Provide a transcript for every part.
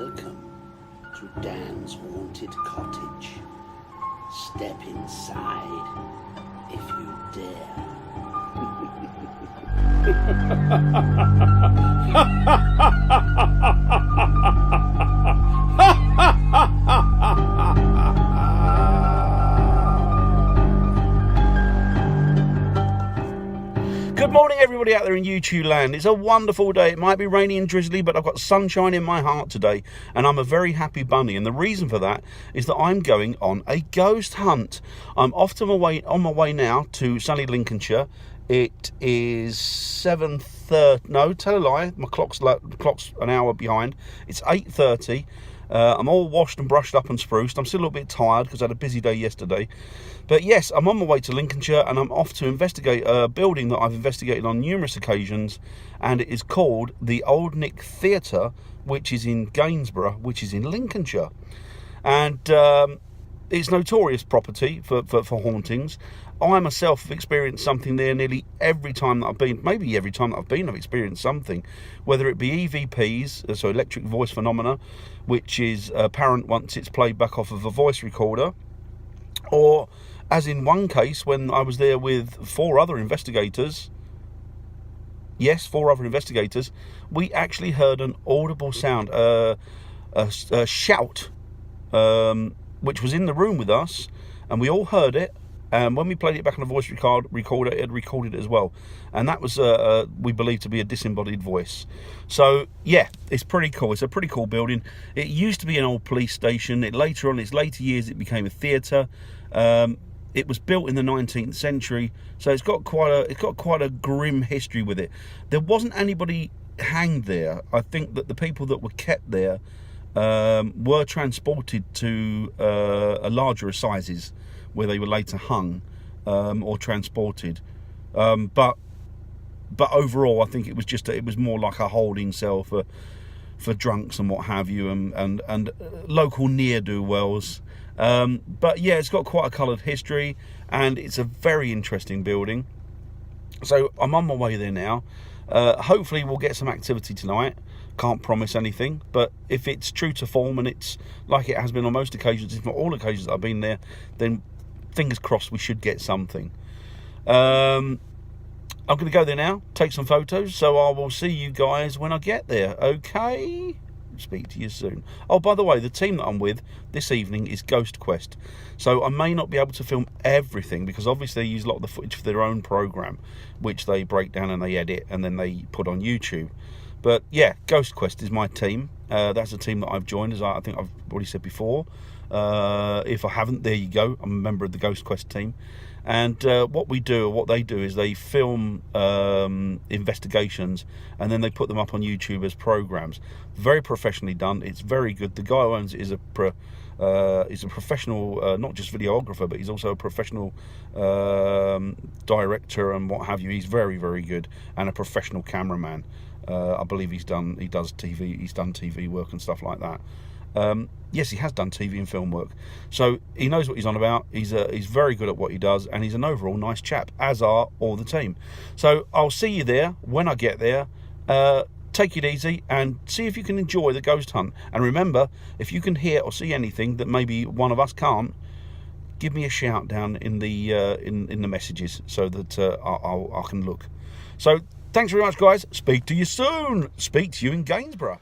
Welcome to Dan's haunted cottage. Step inside if you dare. Good morning everybody out there in YouTube land. It's a wonderful day. It might be rainy and drizzly, but I've got sunshine in my heart today and I'm a very happy bunny, and the reason for that is that I'm going on a ghost hunt. I'm off on my way now to sunny Lincolnshire. It is 7:30, no, tell a lie, my clock's an hour behind. It's 8:30. I'm all washed and brushed up and spruced. I'm still a little bit tired because I had a busy day yesterday. But yes, I'm on my way to Lincolnshire and I'm off to investigate a building that I've investigated on numerous occasions, and it is called the Old Nick Theatre, which is in Gainsborough, which is in Lincolnshire. And it's notorious property for hauntings. I myself have experienced something there nearly every time that I've been. Maybe every time that I've been, I've experienced something. Whether it be EVPs, so electric voice phenomena, which is apparent once it's played back off of a voice recorder, or as in one case when I was there with four other investigators, we actually heard an audible sound, a shout, which was in the room with us, and we all heard it. And when we played it back on a voice recorder, it had recorded it as well. And that was, we believe, to be a disembodied voice. So, yeah, it's pretty cool. It's a pretty cool building. It used to be an old police station. Later on, in its later years, it became a theatre. It was built in the 19th century, so it's got quite a grim history with it. There wasn't anybody hanged there. I think that the people that were kept there were transported to larger assizes, where they were later hung or transported. But overall, I think it was more like a holding cell for drunks and what have you, and local ne'er-do-wells. But yeah, it's got quite a coloured history, and it's a very interesting building. So I'm on my way there now. Hopefully we'll get some activity tonight. Can't promise anything, but if it's true to form and it's like it has been on most occasions, if not all occasions that I've been there, then fingers crossed we should get something. I'm going to go there now, take some photos, so I will see you guys when I get there, okay? Speak to you soon. Oh, by the way, the team that I'm with this evening is Ghost Quest, so I may not be able to film everything because obviously they use a lot of the footage for their own program, which they break down and they edit and then they put on YouTube. But yeah, Ghost Quest is my team. That's a team that I've joined, as I think I've already said before. If I haven't, there you go. I'm a member of the Ghost Quest team. And what they do is they film investigations and then they put them up on YouTube as programs. Very professionally done. It's very good. The guy who owns it is a professional, not just videographer, but he's also a professional director and what have you. He's very, very good, and a professional cameraman. I believe he's done TV work and stuff like that. Yes, he has done TV and film work, so he knows what he's on about. He's very good at what he does, and he's an overall nice chap, as are all the team. So I'll see you there when I get there. Take it easy and see if you can enjoy the ghost hunt. And remember, if you can hear or see anything that maybe one of us can't, give me a shout down in the messages so that I can look. So thanks very much, guys. Speak to you soon. Speak to you in Gainsborough.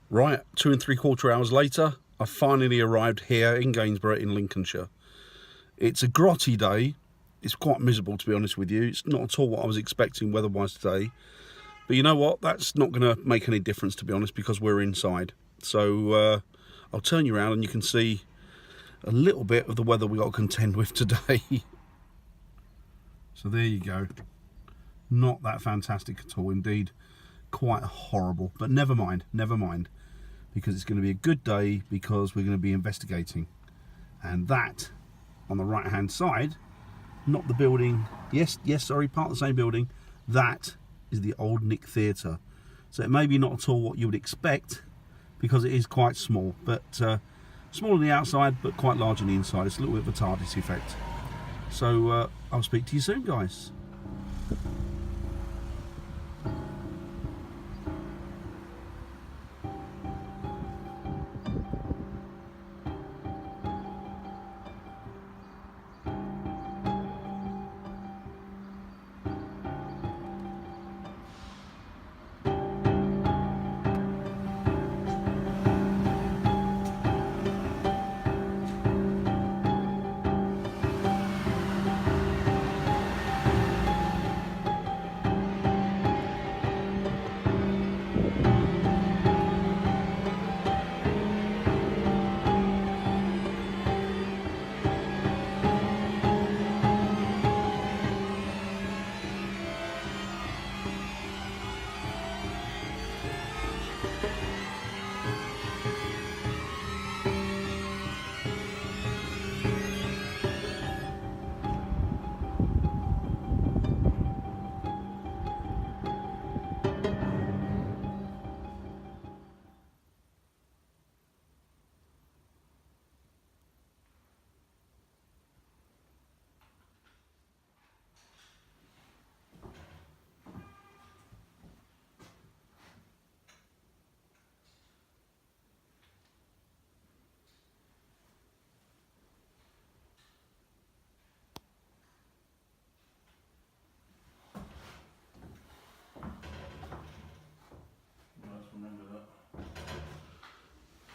Right, 2 3/4 hours later, I finally arrived here in Gainsborough in Lincolnshire. It's a grotty day. It's quite miserable, to be honest with you. It's not at all what I was expecting weather-wise today. But you know what? That's not going to make any difference, to be honest, because we're inside. So I'll turn you around and you can see a little bit of the weather we got to contend with today. So there you go. Not that fantastic at all, indeed. Quite horrible, but never mind, because it's going to be a good day because we're going to be investigating. And that, on the right hand side, not the building, yes, sorry, part of the same building, that is the Old Nick Theatre. So it may be not at all what you would expect, because it is quite small, but small on the outside, but quite large on the inside. It's a little bit of a TARDIS effect. So I'll speak to you soon, guys.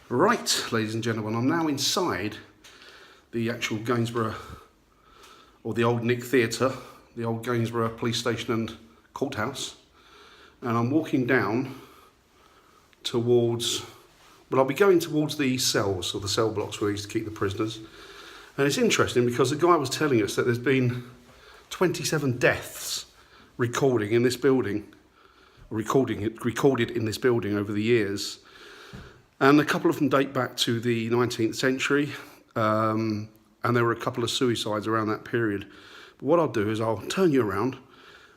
Right, ladies and gentlemen, I'm now inside the actual Gainsborough, or the old Nick Theatre, the old Gainsborough Police Station and Courthouse, and I'm walking down towards, well, I'll be going towards the cells, or the cell blocks where we used to keep the prisoners. And it's interesting because the guy was telling us that there's been 27 deaths recorded in this building in this building over the years. And a couple of them date back to the 19th century, and there were a couple of suicides around that period. But what I'll do is I'll turn you around,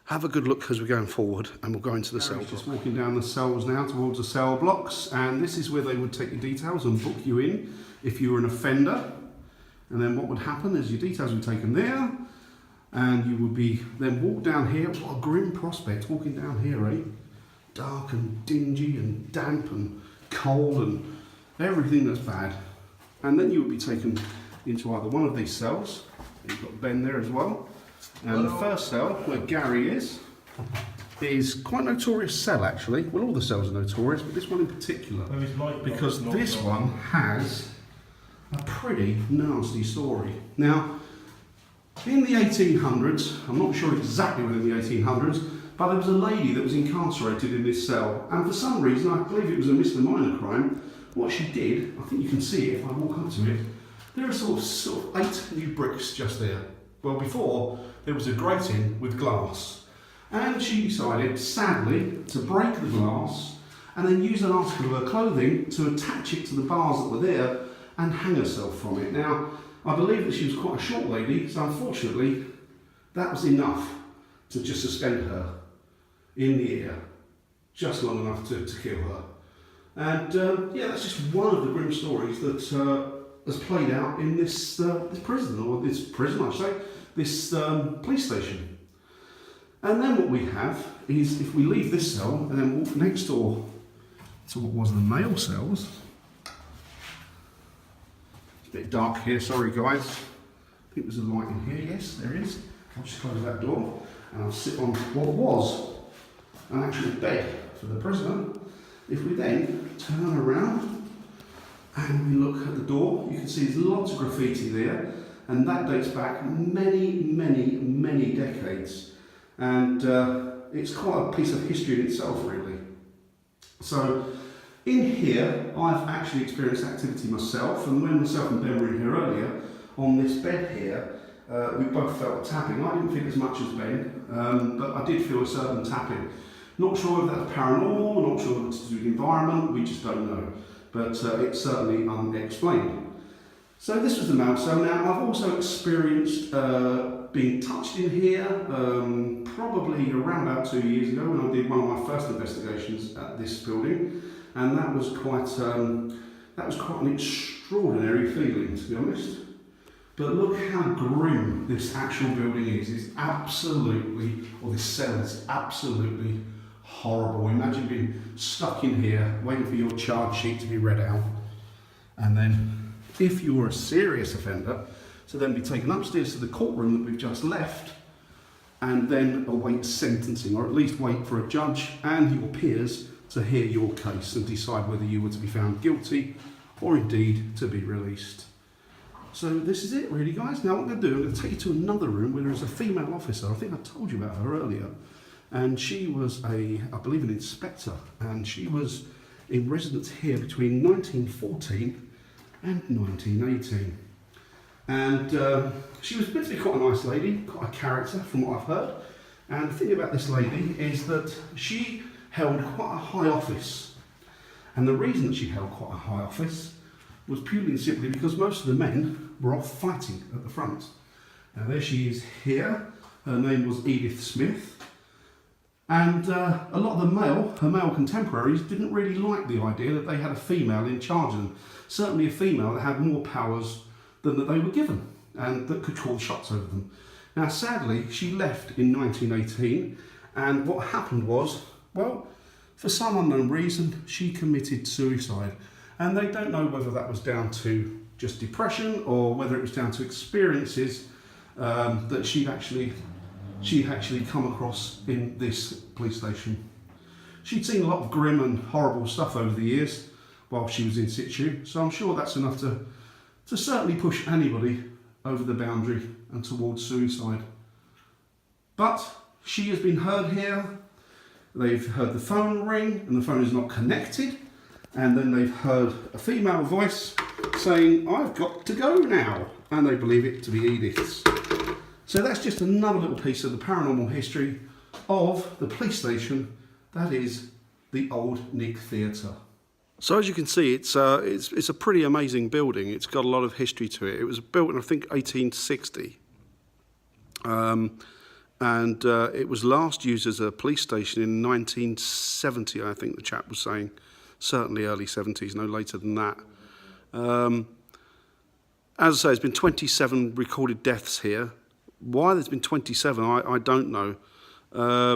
have a good look as we're going forward, and we'll go into the cell. Just walking down the cells now towards the cell blocks, and this is where they would take your details and book you in if you were an offender. And then what would happen is your details would be taken there, and you would be then walk down here. What a grim prospect, walking down here, eh? Dark and dingy and damp and cold and everything that's bad. And then you would be taken into either one of these cells. You've got Ben there as well. And the first cell, where Gary is quite a notorious cell actually. Well, all the cells are notorious, but this one in particular, because this one has a pretty nasty story. Now, in the 1800s, I'm not sure exactly within the 1800s, but there was a lady that was incarcerated in this cell, and for some reason, I believe it was a misdemeanor crime, what she did, I think you can see it if I walk up to it, there are sort of 8 new bricks just there. Well, before, there was a grating with glass, and she decided, sadly, to break the glass and then use an article of her clothing to attach it to the bars that were there and hang herself from it. Now, I believe that she was quite a short lady, so unfortunately, that was enough to just suspend her in the air, just long enough to kill her. And yeah, that's just one of the grim stories that has played out in this prison, or this prison, I should say, this police station. And then what we have is, if we leave this cell and then walk next door to what was the male cells. It's a bit dark here, sorry guys. I think there's a light in here, yes, there is. I'll just close that door and I'll sit on what was an actual bed for the prisoner. If we then turn around and we look at the door, you can see there's lots of graffiti there, and that dates back many, many, many decades. And it's quite a piece of history in itself, really. So in here, I've actually experienced activity myself, and when myself and Ben were in here earlier, on this bed here, we both felt a tapping. I didn't feel as much as Ben, but I did feel a certain tapping. Not sure if that's paranormal, not sure if it's to do with the environment, we just don't know. But it's certainly unexplained. So this was the male cell. Now, I've also experienced being touched in here, probably around about 2 years ago when I did one of my first investigations at this building. And that was quite an extraordinary feeling, to be honest. But look how grim this actual building is. It's absolutely, or this cell is absolutely horrible. Imagine being stuck in here, waiting for your charge sheet to be read out. And then, if you were a serious offender, to then be taken upstairs to the courtroom that we've just left, and then await sentencing, or at least wait for a judge and your peers to hear your case and decide whether you were to be found guilty or indeed to be released. So this is it really, guys. Now what I'm going to do, I'm going to take you to another room where there's a female officer. I think I told you about her earlier. And she was I believe an inspector, and she was in residence here between 1914 and 1918. And she was meant to be quite a nice lady, quite a character from what I've heard. And the thing about this lady is that she held quite a high office. And the reason that she held quite a high office was purely and simply because most of the men were off fighting at the front. Now there she is here. Her name was Edith Smith. And a lot of her male contemporaries didn't really like the idea that they had a female in charge of them. Certainly a female that had more powers than that they were given, and that could call shots over them. Now sadly, she left in 1918, and what happened was, well, for some unknown reason, she committed suicide. And they don't know whether that was down to just depression or whether it was down to experiences that she'd actually come across in this police station. She'd seen a lot of grim and horrible stuff over the years. while she was in situ. So I'm sure that's enough to certainly push anybody over the boundary and towards suicide. But she has been heard here. They've heard the phone ring and the phone is not connected. And then they've heard a female voice saying, "I've got to go now." And they believe it to be Edith's. So that's just another little piece of the paranormal history of the police station that is the Old Nick Theatre. So as you can see, it's a pretty amazing building. It's got a lot of history to it. It was built in, I think, 1860. And it was last used as a police station in 1970, I think the chap was saying. Certainly early 70s, no later than that. As I say, there's been 27 recorded deaths here. Why there's been 27, I don't know.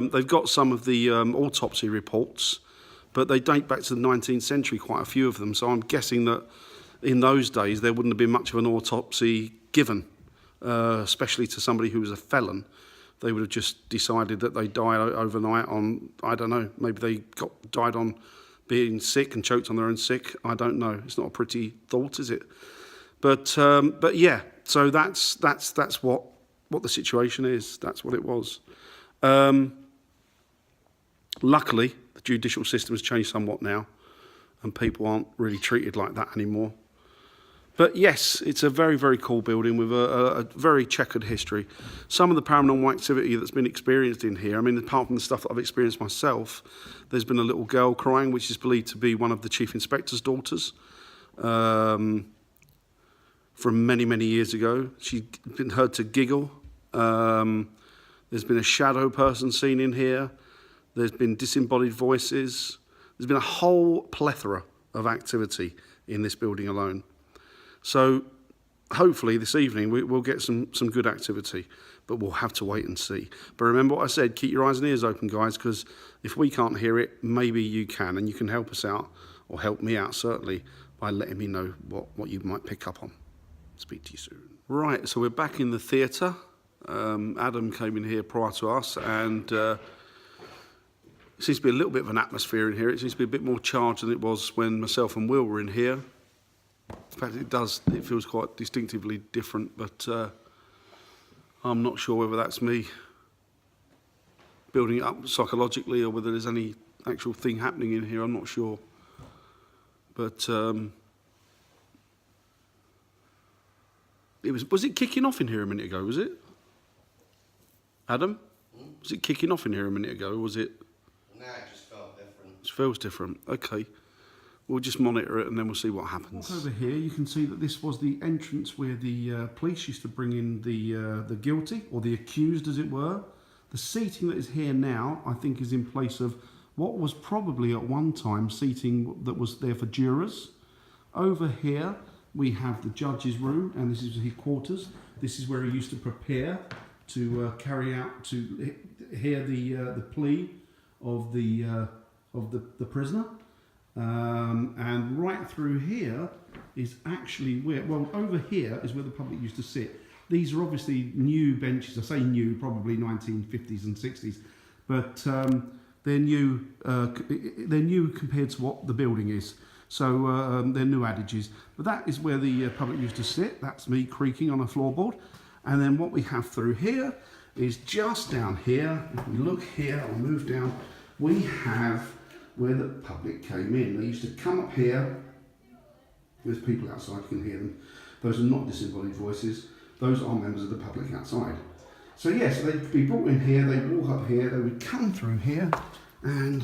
They've got some of the autopsy reports, but they date back to the 19th century, quite a few of them. So I'm guessing that in those days there wouldn't have been much of an autopsy given, especially to somebody who was a felon. They would have just decided that they died overnight on, I don't know, maybe they died on being sick and choked on their own sick. I don't know. It's not a pretty thought, is it? But yeah. So that's what the situation is. That's what it was. Luckily, the judicial system has changed somewhat now, and people aren't really treated like that anymore. But yes, it's a very, very cool building with a very checkered history. Some of the paranormal activity that's been experienced in here, I mean, apart from the stuff that I've experienced myself, there's been a little girl crying, which is believed to be one of the chief inspector's daughters from many, many years ago. She's been heard to giggle. There's been a shadow person seen in here. There's been disembodied voices. There's been a whole plethora of activity in this building alone. So hopefully this evening we'll get some good activity, but we'll have to wait and see. But remember what I said, keep your eyes and ears open, guys, because if we can't hear it, maybe you can, and you can help us out, or help me out certainly, by letting me know what you might pick up on. Speak to you soon. Right, so we're back in the theatre. Adam came in here prior to us, and it seems to be a little bit of an atmosphere in here. It seems to be a bit more charged than it was when myself and Will were in here. In fact, it feels quite distinctively different, but I'm not sure whether that's me building it up psychologically or whether there's any actual thing happening in here. I'm not sure. But was it kicking off in here a minute ago, was it? Adam? Was it kicking off in here a minute ago, or was it? No, it just felt different. It feels different. Okay. We'll just monitor it and then we'll see what happens. Over here you can see that this was the entrance where the police used to bring in the guilty, or the accused as it were. The seating that is here now, I think, is in place of what was probably at one time seating that was there for jurors. Over here we have the judge's room, and this is his quarters. This is where he used to prepare to carry out, to hear the plea of the prisoner. And right through here is actually where, well, over here is where the public used to sit. These are obviously new benches. I say new, probably 1950s and 60s, but they're new compared to what the building is. So they're new adages. But that is where the public used to sit. That's me creaking on a floorboard. And then what we have through here is just down here. If we look here, I'll move down. We have where the public came in. They used to come up here. There's people outside, you can hear them. Those are not disembodied voices. Those are members of the public outside. So yes, they'd be brought in here, they'd walk up here, they would come through here and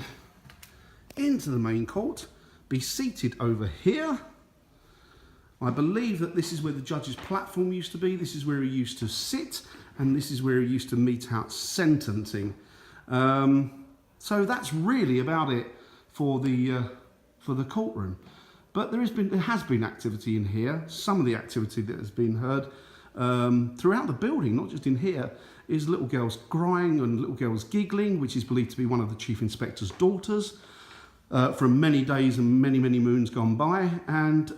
into the main court, be seated over here. I believe that this is where the judge's platform used to be. This is where he used to sit, and this is where he used to mete out sentencing. So that's really about it for the courtroom. But there has been activity in here. Some of the activity that has been heard throughout the building, not just in here, is little girls crying and little girls giggling, which is believed to be one of the chief inspector's daughters from many days and many, many moons gone by. And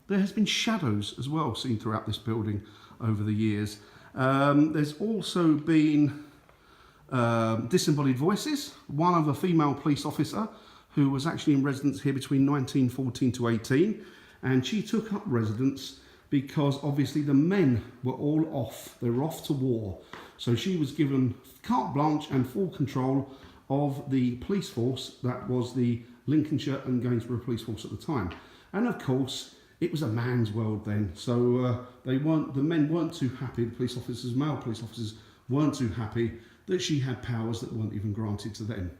there has been shadows as well seen throughout this building over the years. There's also been disembodied voices. One of a female police officer who was actually in residence here between 1914 to 18, and she took up residence because obviously the men were all off. They were off to war. So she was given carte blanche and full control of the police force that was the Lincolnshire and Gainsborough police force at the time. And of course, it was a man's world then. So the men weren't too happy, the police officers, male police officers, weren't too happy that she had powers that weren't even granted to them.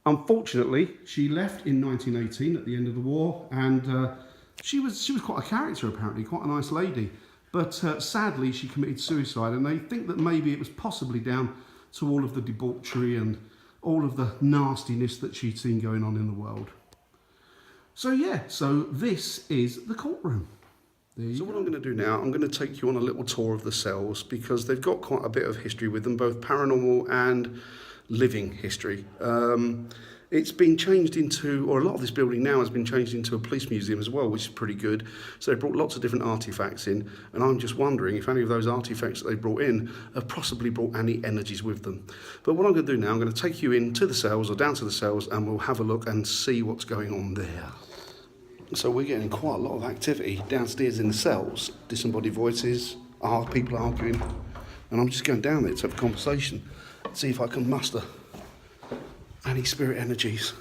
Unfortunately, she left in 1918 at the end of the war, and she was quite a character apparently, quite a nice lady. But sadly, she committed suicide, and they think that maybe it was possibly down to all of the debauchery and all of the nastiness that she'd seen going on in the world. So yeah, so this is the courtroom. So what I'm going to do now, I'm going to take you on a little tour of the cells, because they've got quite a bit of history with them, both paranormal and living history. It's been changed into, or a lot of this building now has been changed into a police museum as well, which is pretty good. So they brought lots of different artefacts in, and I'm just wondering if any of those artefacts that they brought in have possibly brought any energies with them. But what I'm going to do now, I'm going to take you into the cells, or down to the cells, and we'll have a look and see what's going on there. So we're getting quite a lot of activity downstairs in the cells. Disembodied voices, people arguing, and I'm just going down there to have a conversation, see if I can muster any spirit energies.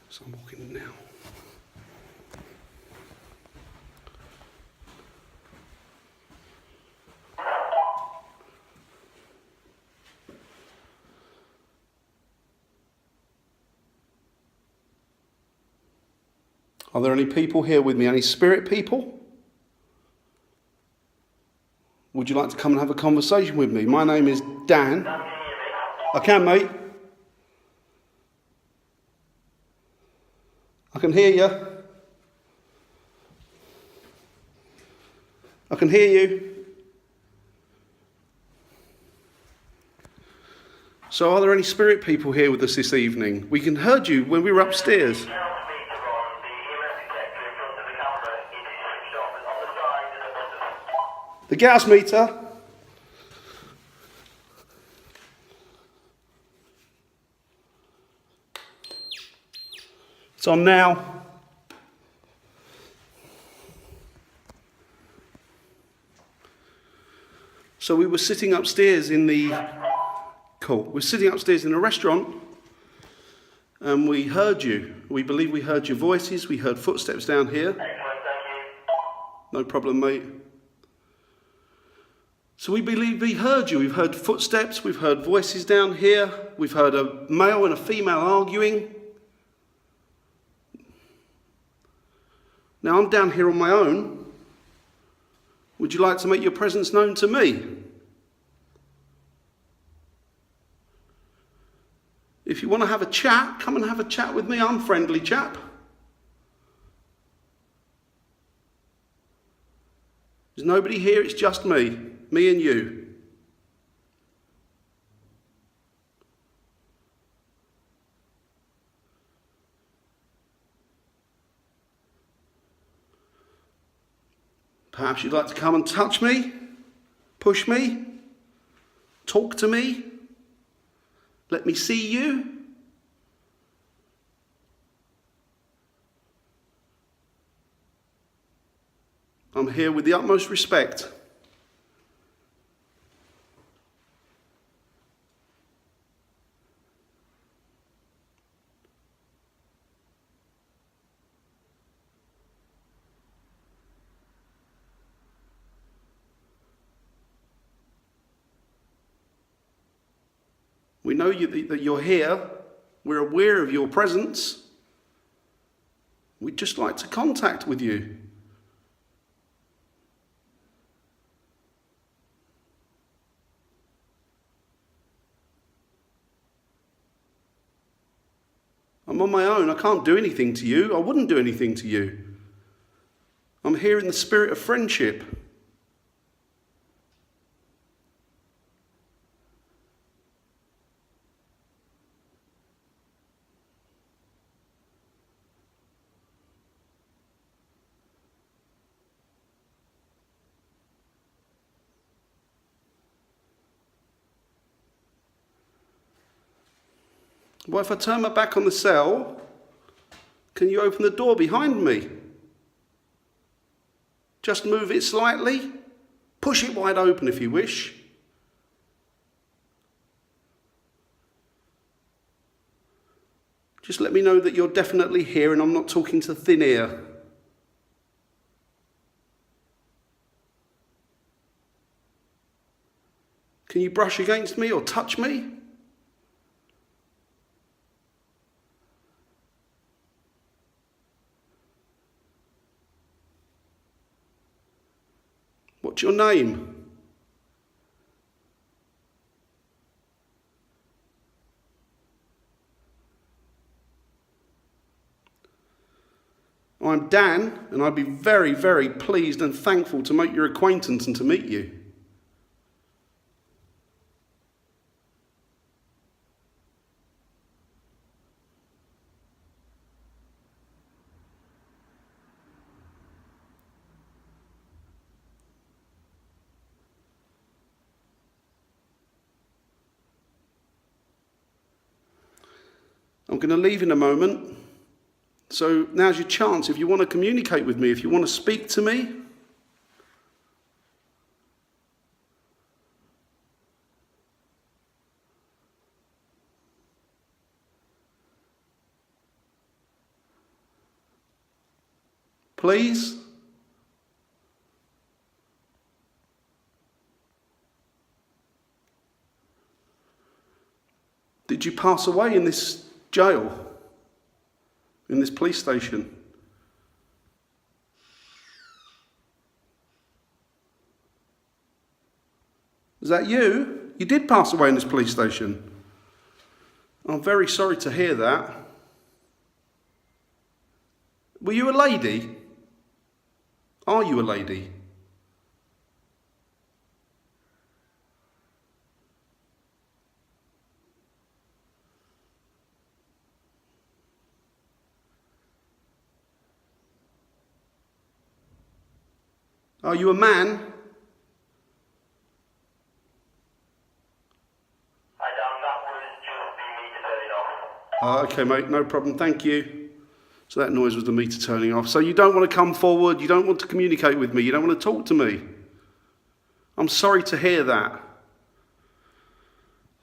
So I'm walking in now. Are there any people here with me? Any spirit people? Would you like to come and have a conversation with me? My name is Dan. I can, mate. I can hear you. I can hear you. So are there any spirit people here with us this evening? We can heard you when we were upstairs. The gas meter. It's on now. So we were sitting upstairs in the... Cool. We're sitting upstairs in a restaurant, and we heard you. We believe we heard your voices. We heard footsteps down here. No problem, mate. So we believe we heard you. We've heard footsteps, we've heard voices down here, we've heard a male and a female arguing. Now I'm down here on my own. Would you like to make your presence known to me? If you want to have a chat, come and have a chat with me. I'm a friendly chap. There's nobody here, it's just me. Me and you. Perhaps you'd like to come and touch me, push me, talk to me, let me see you. I'm here with the utmost respect. We know that you're here. We're aware of your presence. We'd just like to contact with you. I'm on my own. I can't do anything to you. I wouldn't do anything to you. I'm here in the spirit of friendship. Well, if I turn my back on the cell, can you open the door behind me? Just move it slightly. Push it wide open if you wish. Just let me know that you're definitely here and I'm not talking to thin air. Can you brush against me or touch me? What's your name? I'm Dan, and I'd be very, very pleased and thankful to make your acquaintance and to meet you. I'm going to leave in a moment. So now's your chance. If you want to communicate with me, if you want to speak to me, please. Did you pass away in this jail? In this police station? Is that you? You did pass away in this police station. I'm very sorry to hear that. Were you a lady? Are you a lady? Are you a man? That would just be me turning off. Okay, mate, no problem, thank you. So that noise was the meter turning off. So you don't want to come forward, you don't want to communicate with me, you don't want to talk to me. I'm sorry to hear that.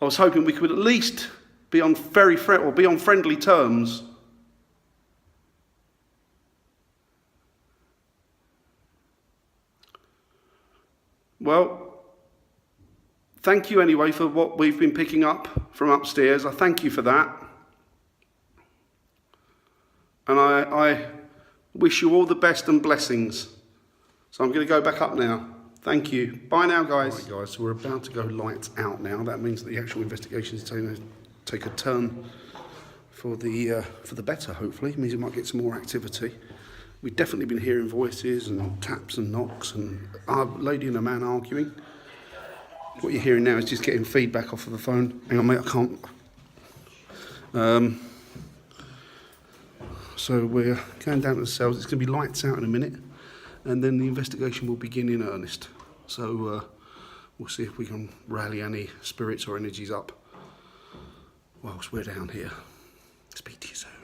I was hoping we could at least be on friendly terms. Well, thank you anyway for what we've been picking up from upstairs. I thank you for that. And I wish you all the best and blessings. So I'm going to go back up now. Thank you. Bye now, guys. Right, guys, so we're about to go lights out now. That means that the actual investigation is going to take a turn for the better, hopefully. It means we might get some more activity. We've definitely been hearing voices and taps and knocks and a lady and a man arguing. What you're hearing now is just getting feedback off of the phone. Hang on, mate, I can't. So we're going down to the cells. It's going to be lights out in a minute, and then the investigation will begin in earnest. So we'll see if we can rally any spirits or energies up whilst we're down here. Speak to you soon.